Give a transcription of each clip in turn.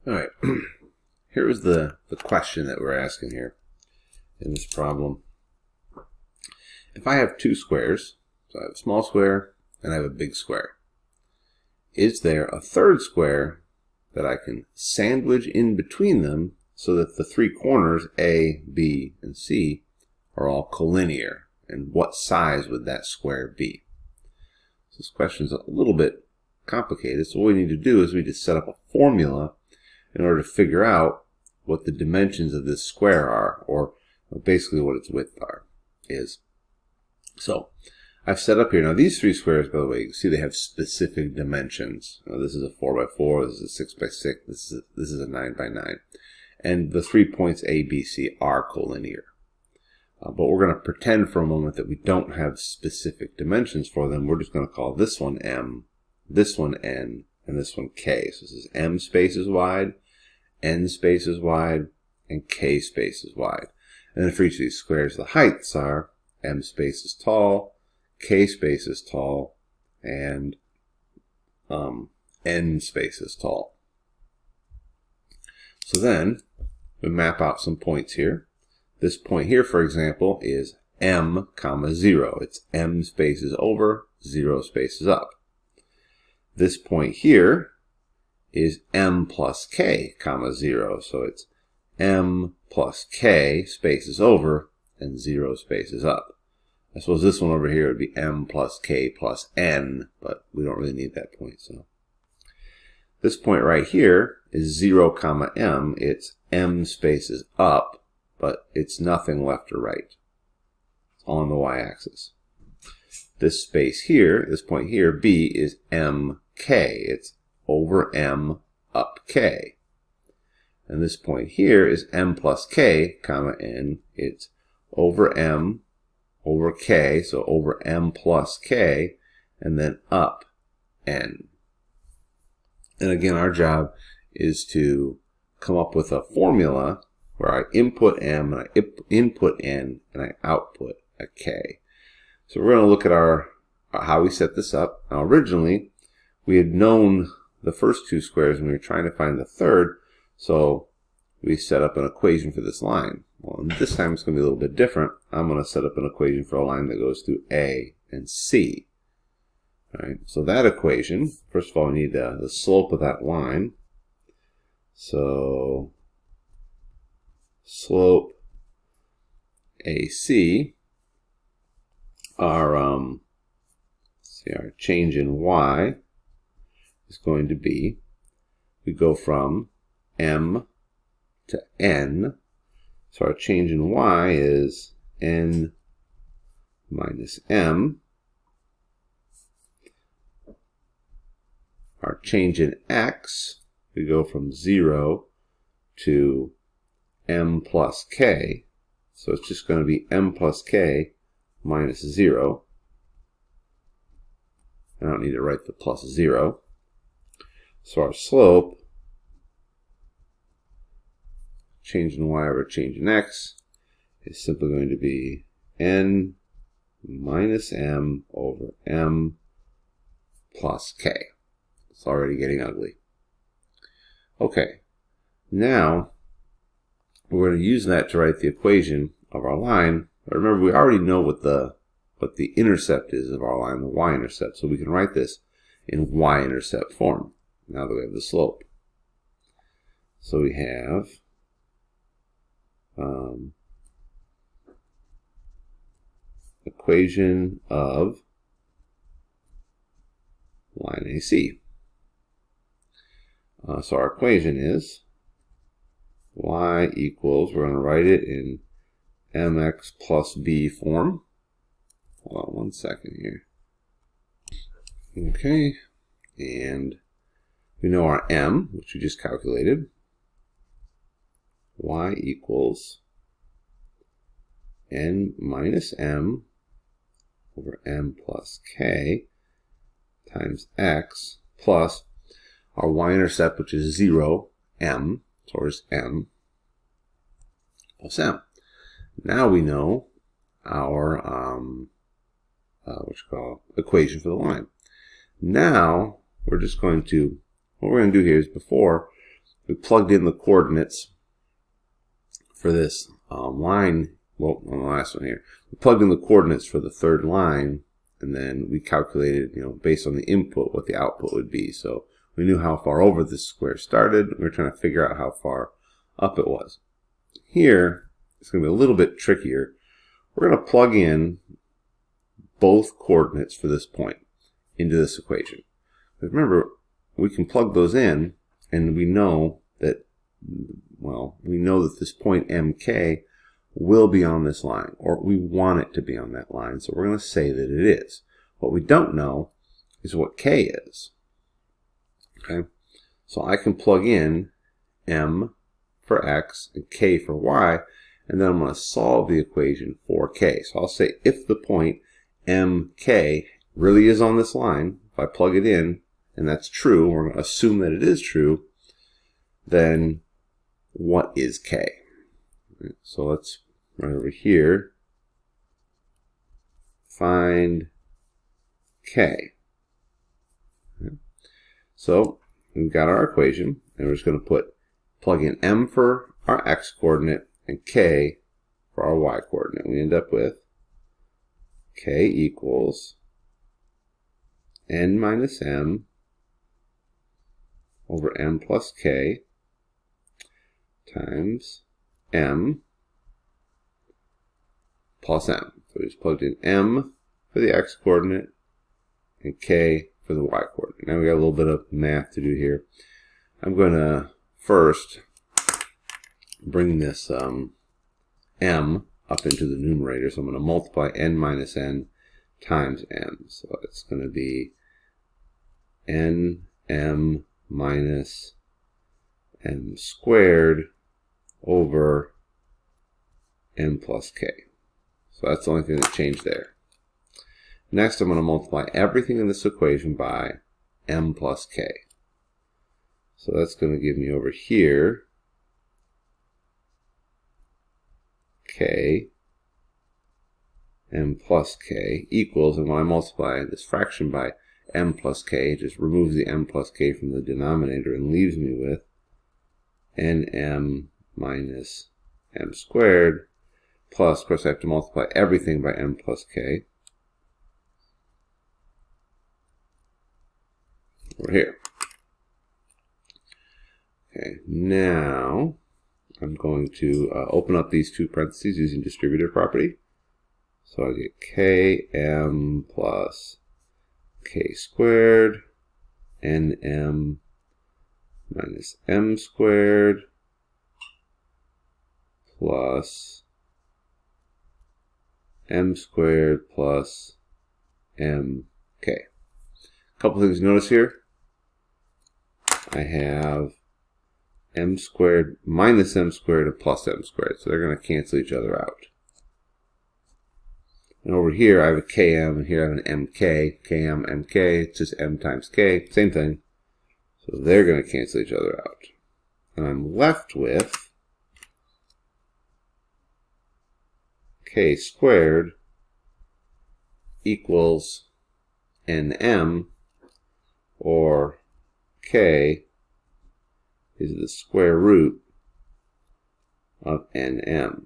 All right, here is the question that we're asking here in this problem. If I have two squares, so I have a small square and I have a big square, is there a third square that I can sandwich in between them so that the three corners, A, B, and C, are all collinear? And what size would that square be? So this question is a little bit complicated, so what we need to do is we just set up a formula in order to figure out what the dimensions of this square are, or basically what its width is. So I've set up here, now these three squares, by the way, you can see they have specific dimensions. This is a 4x4, this is a 6x6, this is a 9x9. And the 3 points A, B, C are collinear. But we're going to pretend for a moment that we don't have specific dimensions for them. We're just going to call this one M, this one N, and this one K. So this is M spaces wide, N spaces wide, and K spaces wide. And then for each of these squares, the heights are M spaces tall, K spaces tall, and N spaces tall. So then we map out some points here. This point here, for example, is M, comma 0. It's M spaces over, 0 spaces up. This point here is M plus K, comma 0. So it's M plus K spaces over and 0 spaces up. I suppose this one over here would be M plus K plus N, but we don't really need that point. So this point right here is 0, comma M. It's M spaces up, but it's nothing left or right. It's all on the y-axis. This space here, this point here, B, is MK. It's over M up K. And this point here is M plus K, comma N. It's over M over K, so over M plus K, and then up N. And again, our job is to come up with a formula where I input M, and I input N, and I output a K. So we're going to look at how we set this up. Now originally, we had known the first two squares and we were trying to find the third, so we set up an equation for this line. Well, this time it's going to be a little bit different. I'm going to set up an equation for a line that goes through A and C. All right, so that equation, first of all, we need the slope of that line. So slope AC, our change in y is going to be, we go from M to N, so our change in y is N minus M. Our change in x, we go from 0 to M plus K, so it's just going to be M plus K minus 0. I don't need to write the plus 0. So our slope, change in y over change in x, is simply going to be N minus M over M plus K. It's already getting ugly. Okay, now we're going to use that to write the equation of our line. But remember, we already know what the intercept is of our line, the y-intercept. So we can write this in y-intercept form, now that we have the slope. So we have equation of line AC. So our equation is y equals, we're going to write it in mx plus b form. Hold on one second here. Okay, and we know our m, which we just calculated. Y equals n minus m over m plus k times x plus our y-intercept, which is 0, m, so there's m, plus m. Now we know our equation for the line. Now we're just going to, what we're going to do here is before we plugged in the coordinates for this line. Well, on the last one here, we plugged in the coordinates for the third line, and then we calculated, based on the input, what the output would be. So we knew how far over this square started. We were trying to figure out how far up it was. Here, it's going to be a little bit trickier. We're going to plug in both coordinates for this point into this equation. But remember, we can plug those in, and we know that, this point MK will be on this line, or we want it to be on that line, so we're going to say that it is. What we don't know is what K is. Okay, so I can plug in M for X and K for Y, and then I'm going to solve the equation for K. So I'll say if the point MK really is on this line, if I plug it in, and that's true, we're going to assume that it is true, then what is K? So let's run over here, find K. Okay. So we've got our equation, and we're just going to plug in M for our X coordinate and K for our Y coordinate. We end up with K equals N minus M over M plus K times M plus M. So we just plugged in M for the X coordinate and K for the Y coordinate. Now we got a little bit of math to do here. I'm going to first bring this M up into the numerator. So I'm going to multiply N minus N times M. So it's going to be NM minus M squared over M plus K. So that's the only thing that changed there. Next, I'm going to multiply everything in this equation by M plus K. So that's going to give me over here K, M plus K equals, and when I multiply this fraction by M plus K, it just removes the M plus K from the denominator and leaves me with NM minus M squared plus, of course, I have to multiply everything by M plus K over here. Okay, now I'm going to open up these two parentheses using distributive property. So I get Km plus K squared NM minus M squared plus M squared plus MK. A couple things to notice here. I have M squared minus M squared and plus M squared, so they're going to cancel each other out. And over here I have a Km, and here I have an MK. Km, MK, it's just M times K, same thing. So they're going to cancel each other out. And I'm left with K squared equals NM, or K is the square root of NM.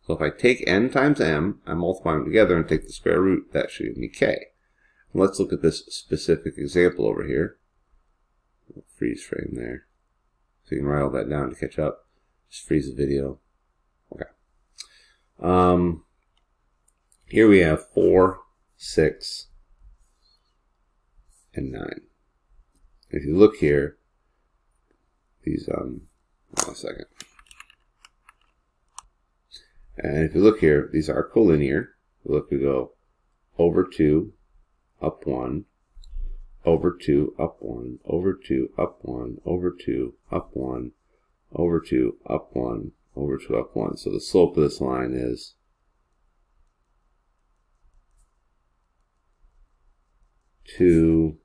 So if I take N times M, I multiply them together and take the square root, that should give me K. And let's look at this specific example over here. Freeze frame there. So you can write all that down to catch up. Just freeze the video. Okay. Here we have 4, 6, and 9. If you look here, these, hold on a second. And if you look here, these are collinear. Look, we go over 2, up 1, over 2, up 1, over 2, up 1, over 2, up 1, over 2, up 1, over 2, up 1. So the slope of this line is 2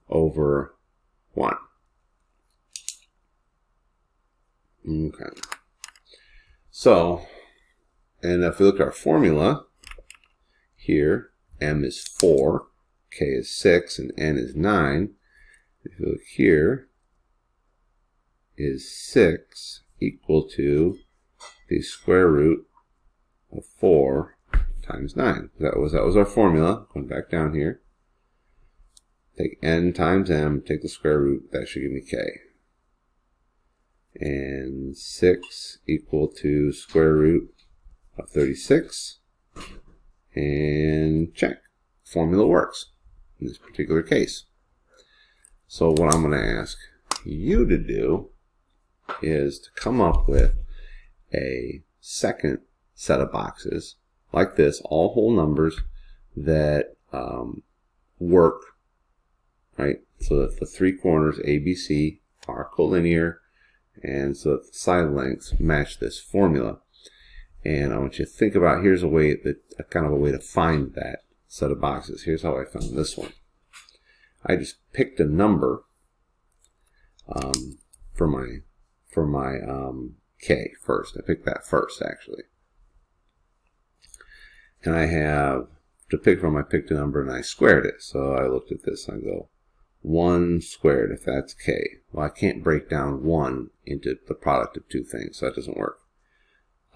over 1. Okay. So, and if we look at our formula, here, M is 4, K is 6, and N is 9. if you look here, is 6 equal to the square root of 4 times 9. That was our formula. Going back down here. Take n times m, take the square root, that should give me k. And 6 equal to square root of 36. And check. Formula works in this particular case. So what I'm going to ask you to do is to come up with a second set of boxes like this, all whole numbers that work, right? So that the three corners ABC are collinear, and so that the side lengths match this formula. And I want you to think about, here's a way that kind of a way to find that set of boxes. Here's how I found this one. I just picked a number for my k first. I picked that first, actually. And I have to pick from, I picked a number and I squared it. So I looked at this and I go, 1 squared, if that's k. Well, I can't break down 1 into the product of two things, so that doesn't work.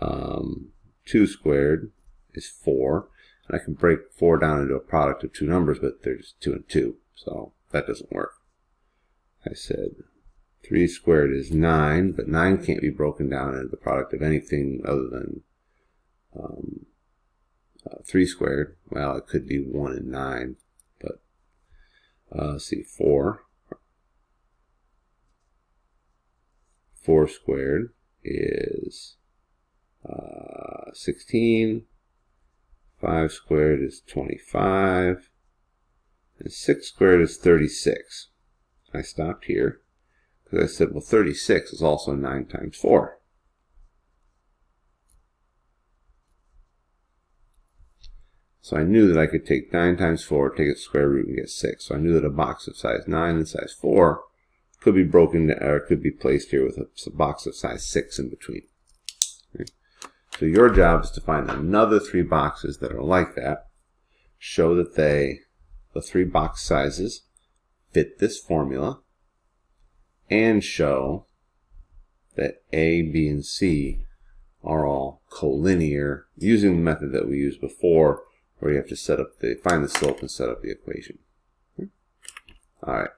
2 squared is 4. And I can break 4 down into a product of two numbers, but they're just 2 and 2, so that doesn't work. I said 3 squared is 9, but 9 can't be broken down into the product of anything other than 3 squared. Well, it could be 1 and 9, but let's see, 4. 4 squared is 16. 5 squared is 25. And 6 squared is 36. I stopped here because I said, well, 36 is also 9 times 4. So I knew that I could take 9 times 4, take its square root, and get 6. So I knew that a box of size 9 and size 4 could be broken, or could be placed here with a box of size 6 in between. Okay. So your job is to find another 3 boxes that are like that, show that the 3 box sizes fit this formula, and show that A, B, and C are all collinear using the method that we used before, where you have to find the slope and set up the equation. All right.